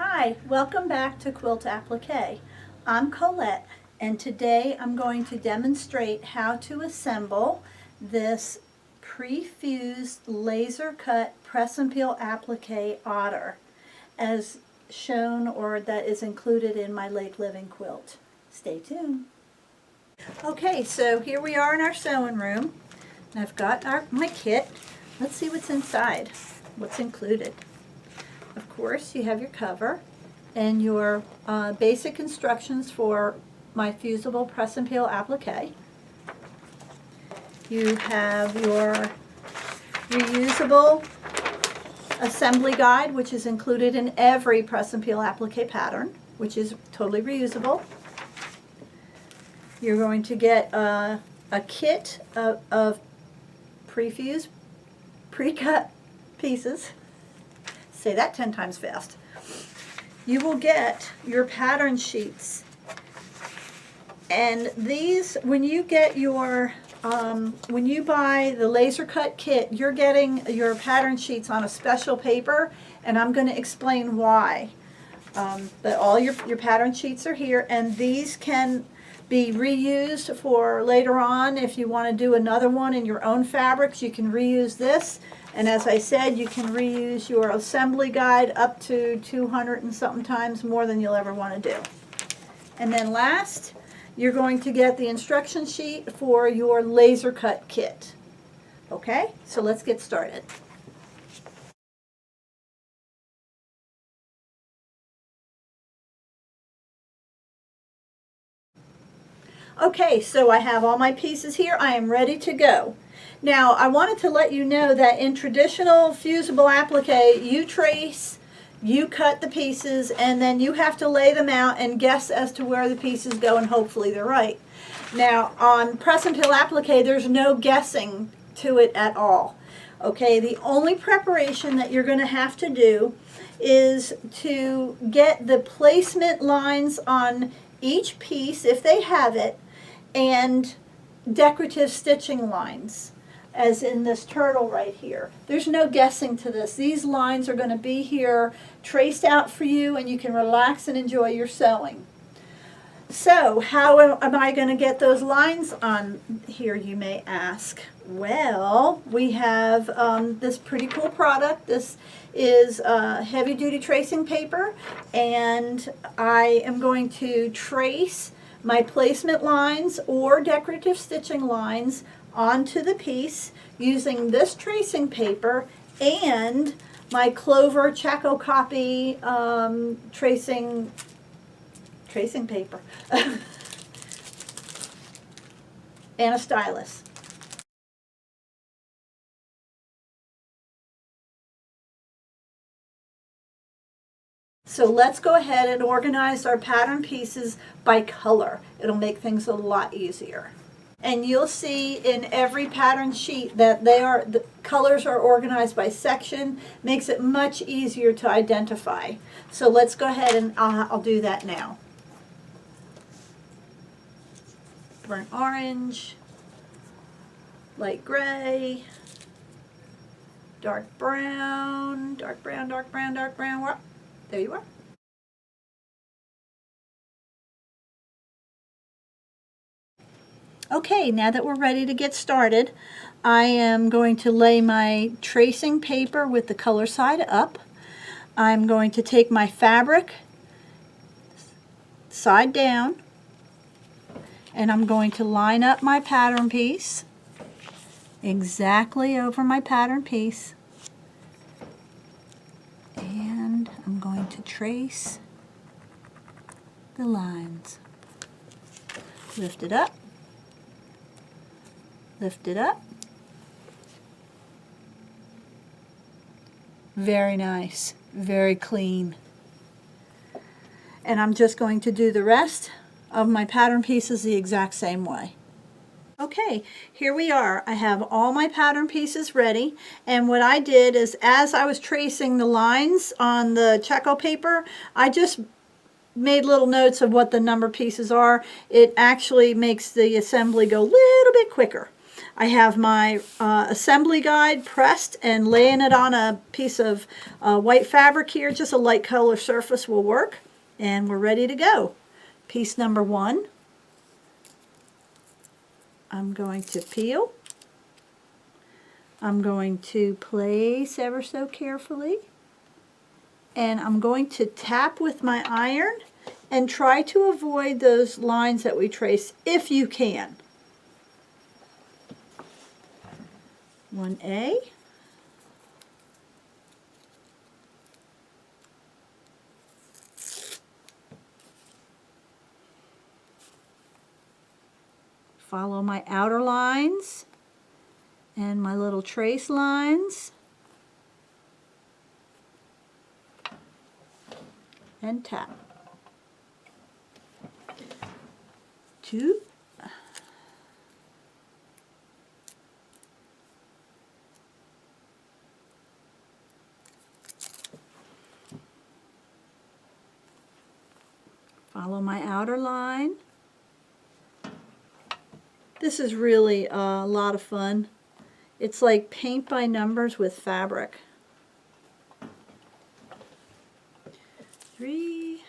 Hi, welcome back to Quilt Applique. I'm Colette, and today I'm going to demonstrate how to assemble this pre-fused laser cut press and peel applique otter as shown or that is included in my Lake Living quilt. Stay tuned. Okay, so here we are in our sewing room. I've got my kit. Let's see what's inside, what's included. Of course, you have your cover and your basic instructions for my fusible press and peel applique. You have your reusable assembly guide, which is included in every press and peel applique pattern, which is totally reusable. You're going to get a kit of pre-fused, pre-cut pieces. Say that 10 times fast. You will get your pattern sheets, and these, when you get your when you buy the laser cut kit, you're getting your pattern sheets on a special paper, and I'm going to explain why. But all your pattern sheets are here, and these can be reused for later on. If you want to do another one in your own fabrics, you can reuse this. And as I said, you can reuse your assembly guide up to 200 and something times more than you'll ever want to do. And then last, you're going to get the instruction sheet for your laser cut kit. Okay, so let's get started. Okay, so I have all my pieces here. I am ready to go. Now, I wanted to let you know that in traditional fusible applique, you trace, you cut the pieces, and then you have to lay them out and guess as to where the pieces go, and hopefully they're right. Now, on press and peel applique, there's no guessing to it at all. Okay, the only preparation that you're going to have to do is to get the placement lines on each piece, if they have it, and decorative stitching lines, as in this turtle right here. There's no guessing to this. These lines are going to be here traced out for you, and you can relax and enjoy your sewing. So how am I going to get those lines on here, you may ask? Well, we have this pretty cool product. This is heavy duty tracing paper, and I am going to trace my placement lines or decorative stitching lines onto the piece using this tracing paper and my Clover Chaco Copy tracing paper and a stylus. So let's go ahead and organize our pattern pieces by color. It'll make things a lot easier. And you'll see in every pattern sheet that the colors are organized by section, makes it much easier to identify. So let's go ahead and I'll do that now. Burnt orange, light gray, dark brown, dark brown, dark brown, dark brown. There you are. Okay, now that we're ready to get started, I am going to lay my tracing paper with the color side up. I'm going to take my fabric side down, and I'm going to line up my pattern piece exactly over my pattern piece. And I'm going to trace the lines. Lift it up. Lift it up. Very nice, very clean. And I'm just going to do the rest of my pattern pieces the exact same way. Okay, here we are. I have all my pattern pieces ready, and what I did is, as I was tracing the lines on the Chaco paper, I just made little notes of what the number pieces are. It actually makes the assembly go a little bit quicker. I have my assembly guide pressed and laying it on a piece of white fabric here. Just a light color surface will work. And we're ready to go. Piece number 1. I'm going to peel. I'm going to place ever so carefully. And I'm going to tap with my iron and try to avoid those lines that we trace if you can. 1A. Follow my outer lines and my little trace lines. And tap. 2. Follow my outer line. This is really a lot of fun. It's like paint by numbers with fabric. 3.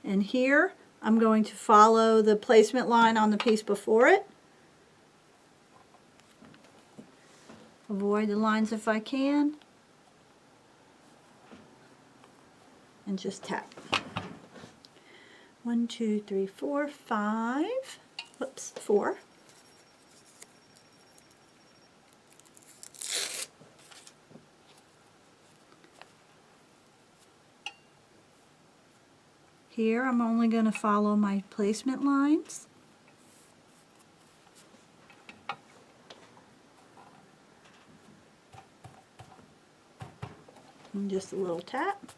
And here I'm going to follow the placement line on the piece before it. Avoid the lines if I can. And just tap. 1, 2, 3, 4, 5. Whoops, 4. Here I'm only going to follow my placement lines. And just a little tap.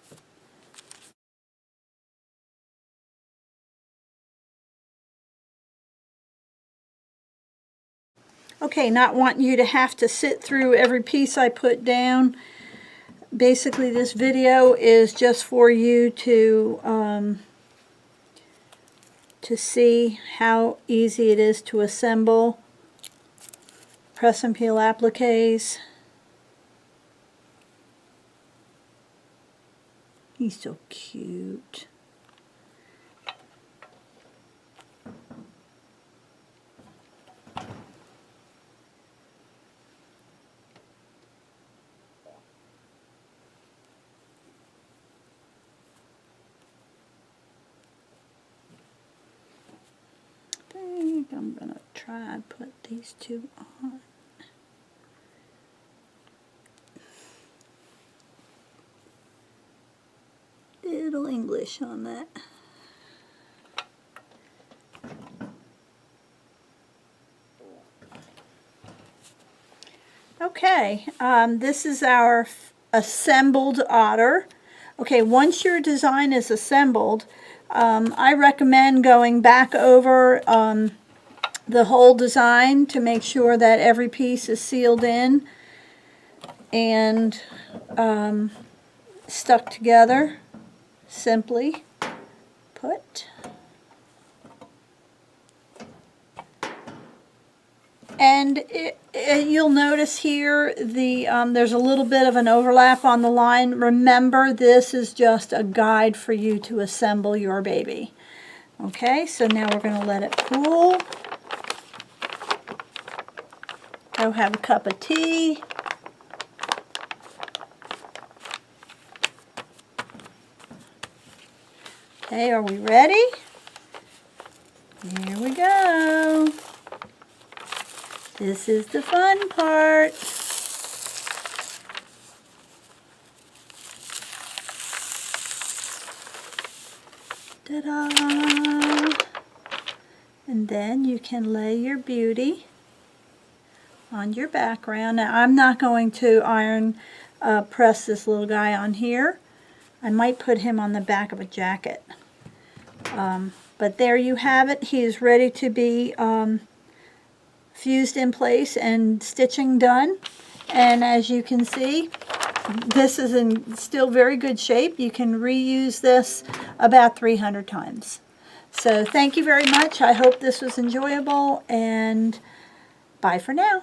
Okay, not wanting you to have to sit through every piece I put down. Basically, this video is just for you to see how easy it is to assemble press and peel appliques. He's so cute. I'm going to try and put these 2 on. Little English on that. Okay, this is our assembled otter. Okay, once your design is assembled, I recommend going back over the whole design to make sure that every piece is sealed in and stuck together. Simply put. And you'll notice here there's a little bit of an overlap on the line. Remember, this is just a guide for you to assemble your baby. Okay, so now we're going to let it cool. Go have a cup of tea. Okay, are we ready? Here we go. This is the fun part. Ta-da! And then you can lay your beauty on your background. Now I'm not going to iron press this little guy on here. I might put him on the back of a jacket. But But there you have it. He is ready to be fused in place and stitching done. And as you can see, this is in still very good shape. You can reuse this about 300 times. So thank you very much. I hope this was enjoyable, and bye for now.